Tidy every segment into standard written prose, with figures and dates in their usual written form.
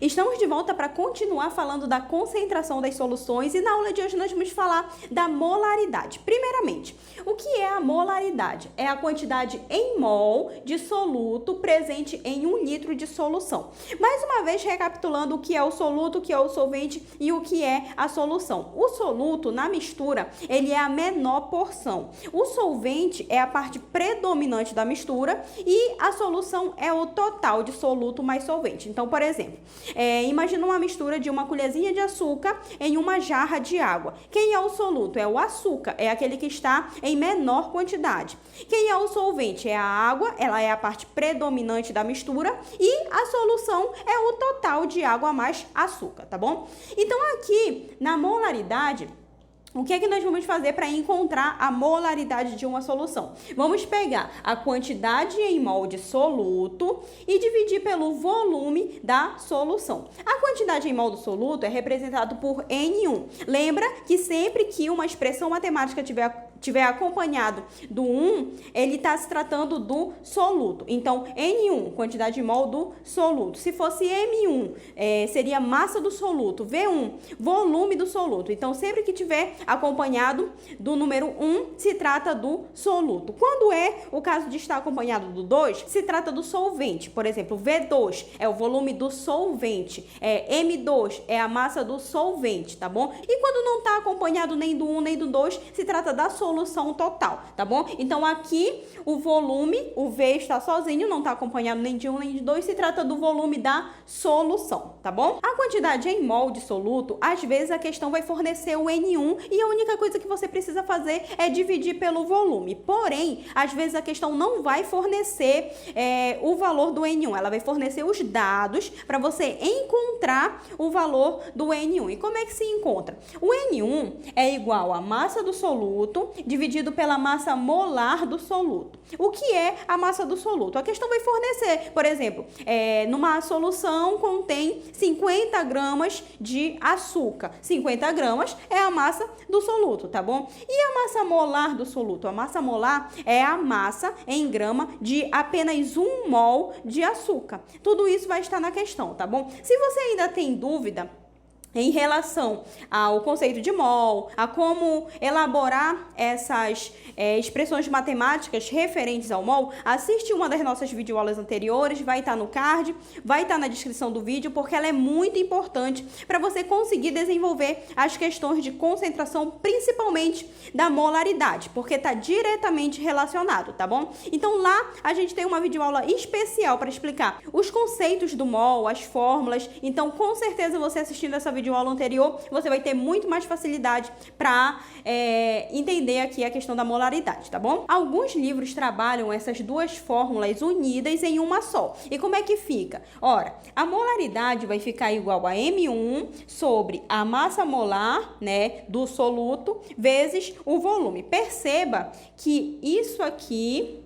Estamos de volta para continuar falando da concentração das soluções e na aula de hoje nós vamos falar da molaridade. Primeiramente, o que é a molaridade? É a quantidade em mol de soluto presente em 1 litro de solução. Mais uma vez, recapitulando o que é o soluto, o que é o solvente e o que é a solução. O soluto, na mistura, ele é a menor porção. O solvente é a parte predominante da mistura e a solução é o total de soluto mais solvente. Então, por exemplo, imagina uma mistura de uma colherzinha de açúcar em uma jarra de água. Quem é o soluto? É o açúcar, é aquele que está em menor quantidade. Quem é o solvente? É a água, ela é a parte predominante da mistura e a solução é o total de água mais açúcar, tá bom? Então, aqui na molaridade, o que é que nós vamos fazer para encontrar a molaridade de uma solução? Vamos pegar a quantidade em mol de soluto e dividir pelo volume da solução. A quantidade em mol do soluto é representado por N1. Lembra que sempre que uma expressão matemática tiver acompanhado do 1, ele está se tratando do soluto. Então, N1, quantidade em mol do soluto. Se fosse M1, seria massa do soluto. V1, volume do soluto. Então, sempre que tiver acompanhado do número 1, se trata do soluto. Quando é o caso de estar acompanhado do 2, se trata do solvente. Por exemplo, V2 é o volume do solvente. M2 é a massa do solvente, tá bom? E quando não está acompanhado nem do 1 nem do 2, se trata da solução total, tá bom? Então, aqui o volume, o V está sozinho, não está acompanhado nem de 1 nem de 2, se trata do volume da solução, tá bom? A quantidade em mol de soluto, às vezes a questão vai fornecer o N1 e a única coisa que você precisa fazer é dividir pelo volume. Porém, às vezes a questão não vai fornecer o valor do N1, ela vai fornecer os dados para você encontrar o valor do N1. E como é que se encontra? O N1 é igual à massa do soluto dividido pela massa molar do soluto. O que é a massa do soluto? A questão vai fornecer, por exemplo, numa solução contém 50 gramas de açúcar. 50 gramas é a massa do soluto, tá bom? E a massa molar do soluto? A massa molar é a massa em grama de apenas 1 mol de açúcar. Tudo isso vai estar na questão, tá bom? Se você ainda tem dúvida em relação ao conceito de mol, a como elaborar essas expressões matemáticas referentes ao mol, assiste uma das nossas videoaulas anteriores, vai estar no card, vai estar na descrição do vídeo, porque ela é muito importante para você conseguir desenvolver as questões de concentração, principalmente da molaridade, porque está diretamente relacionado, tá bom? Então lá a gente tem uma videoaula especial para explicar os conceitos do mol, as fórmulas, então com certeza você assistindo essa videoaula anterior, você vai ter muito mais facilidade para entender aqui a questão da molaridade, tá bom? Alguns livros trabalham essas duas fórmulas unidas em uma só. E como é que fica? Ora, a molaridade vai ficar igual a M1 sobre a massa molar, né, do soluto, vezes o volume. Perceba que isso aqui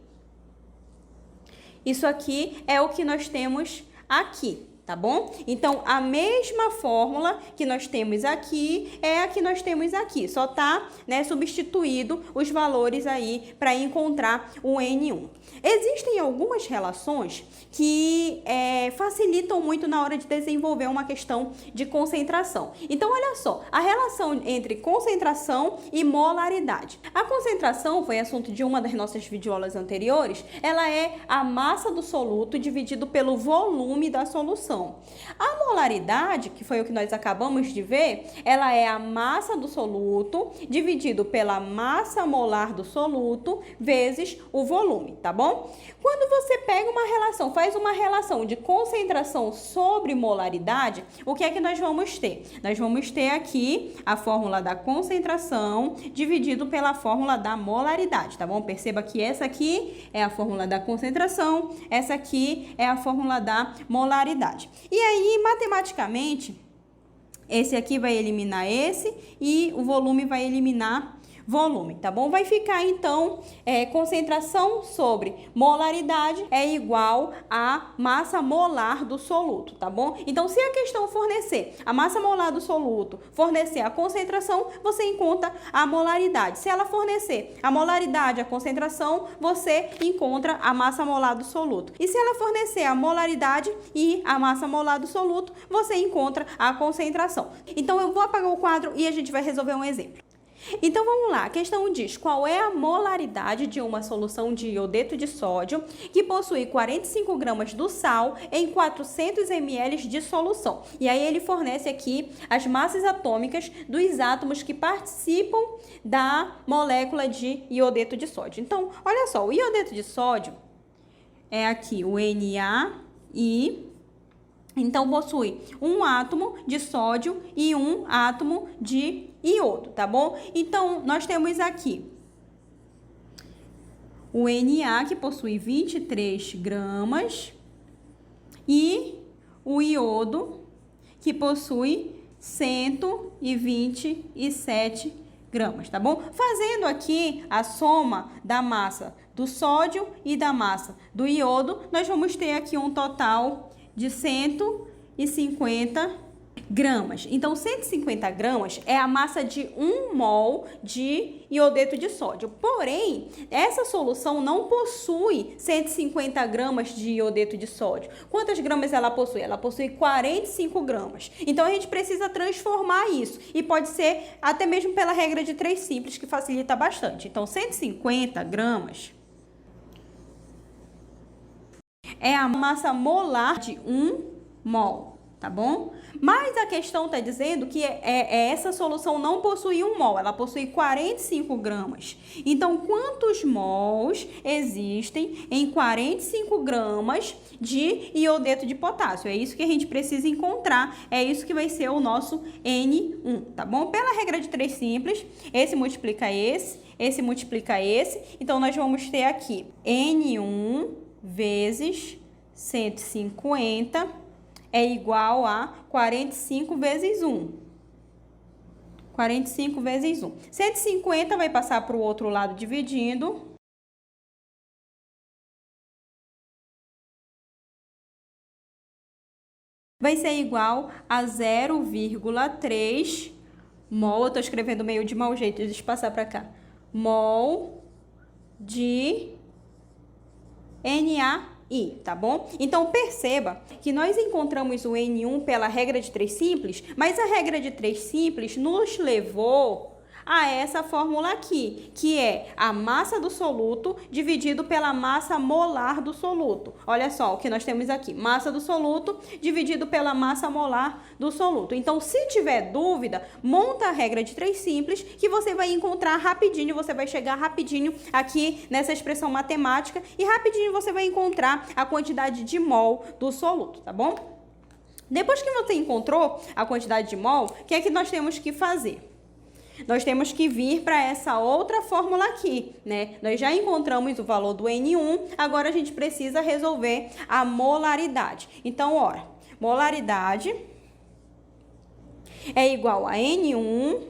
é o que nós temos aqui. Tá bom? Então, a mesma fórmula que nós temos aqui é a que nós temos aqui. Só tá, né, substituído os valores aí para encontrar o N1. Existem algumas relações que facilitam muito na hora de desenvolver uma questão de concentração. Então, olha só, a relação entre concentração e molaridade. A concentração foi assunto de uma das nossas videoaulas anteriores. Ela é a massa do soluto dividido pelo volume da solução. A molaridade, que foi o que nós acabamos de ver, ela é a massa do soluto dividido pela massa molar do soluto vezes o volume, tá bom? Quando você pega uma relação, faz uma relação de concentração sobre molaridade, o que é que nós vamos ter? Nós vamos ter aqui a fórmula da concentração dividido pela fórmula da molaridade, tá bom? Perceba que essa aqui é a fórmula da concentração, essa aqui é a fórmula da molaridade. E aí, matematicamente, esse aqui vai eliminar esse e o volume vai eliminar volume, tá bom? Vai ficar, então, concentração sobre molaridade é igual a massa molar do soluto, tá bom? Então, se a questão fornecer a massa molar do soluto, fornecer a concentração, você encontra a molaridade. Se ela fornecer a molaridade, a concentração, você encontra a massa molar do soluto. E se ela fornecer a molaridade e a massa molar do soluto, você encontra a concentração. Então, eu vou apagar o quadro e a gente vai resolver um exemplo. Então, vamos lá. A questão diz qual é a molaridade de uma solução de iodeto de sódio que possui 45 gramas do sal em 400 ml de solução. E aí ele fornece aqui as massas atômicas dos átomos que participam da molécula de iodeto de sódio. Então, olha só, o iodeto de sódio é aqui o NaI. Então, possui um átomo de sódio e um átomo de iodo, tá bom? Então, nós temos aqui o Na, que possui 23 gramas, e o iodo, que possui 127 gramas, tá bom? Fazendo aqui a soma da massa do sódio e da massa do iodo, nós vamos ter aqui um total de 150 gramas. Então, 150 gramas é a massa de 1 mol de iodeto de sódio. Porém, essa solução não possui 150 gramas de iodeto de sódio. Quantas gramas ela possui? Ela possui 45 gramas. Então, a gente precisa transformar isso. E pode ser até mesmo pela regra de 3 simples, que facilita bastante. Então, 150 gramas é a massa molar de 1 mol, tá bom? Mas a questão está dizendo que essa solução não possui 1 mol, ela possui 45 gramas. Então, quantos mols existem em 45 gramas de iodeto de potássio? É isso que a gente precisa encontrar, é isso que vai ser o nosso N1, tá bom? Pela regra de 3 simples, esse multiplica esse multiplica esse. Então, nós vamos ter aqui N1 vezes 150 é igual a 45 vezes 1. 45 vezes 1. 150 vai passar para o outro lado dividindo. Vai ser igual a 0,3 mol. Eu estou escrevendo meio de mau jeito, deixa eu passar para cá. Mol de NaI, tá bom? Então, perceba que nós encontramos o N1 pela regra de 3 simples, mas a regra de 3 simples nos levou a essa fórmula aqui, que é a massa do soluto dividido pela massa molar do soluto. Olha só o que nós temos aqui, massa do soluto dividido pela massa molar do soluto. Então, se tiver dúvida, monta a regra de 3 simples, que você vai encontrar rapidinho, você vai chegar rapidinho aqui nessa expressão matemática e rapidinho você vai encontrar a quantidade de mol do soluto, tá bom? Depois que você encontrou a quantidade de mol, o que é que nós temos que fazer? Nós temos que vir para essa outra fórmula aqui, né? Nós já encontramos o valor do N1, agora a gente precisa resolver a molaridade. Então, ora, molaridade é igual a N1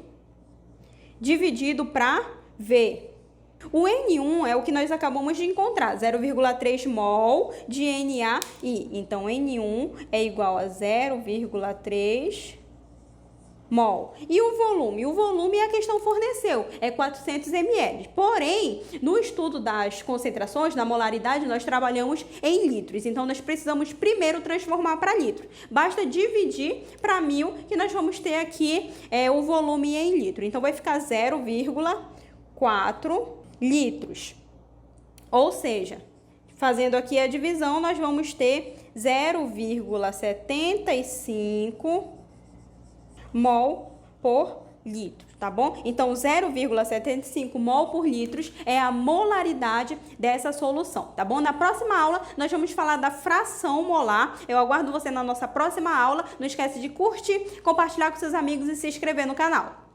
dividido para V. O N1 é o que nós acabamos de encontrar, 0,3 mol de NaI. Então, N1 é igual a 0,3 mol. E o volume? O volume a questão forneceu, é 400 ml. Porém, no estudo das concentrações, na molaridade, nós trabalhamos em litros. Então, nós precisamos primeiro transformar para litro. Basta dividir para 1000 que nós vamos ter aqui o volume em litro. Então, vai ficar 0,4 litros. Ou seja, fazendo aqui a divisão, nós vamos ter 0,75 mol por litro, tá bom? Então, 0,75 mol por litro é a molaridade dessa solução, tá bom? Na próxima aula, nós vamos falar da fração molar. Eu aguardo você na nossa próxima aula. Não esquece de curtir, compartilhar com seus amigos e se inscrever no canal.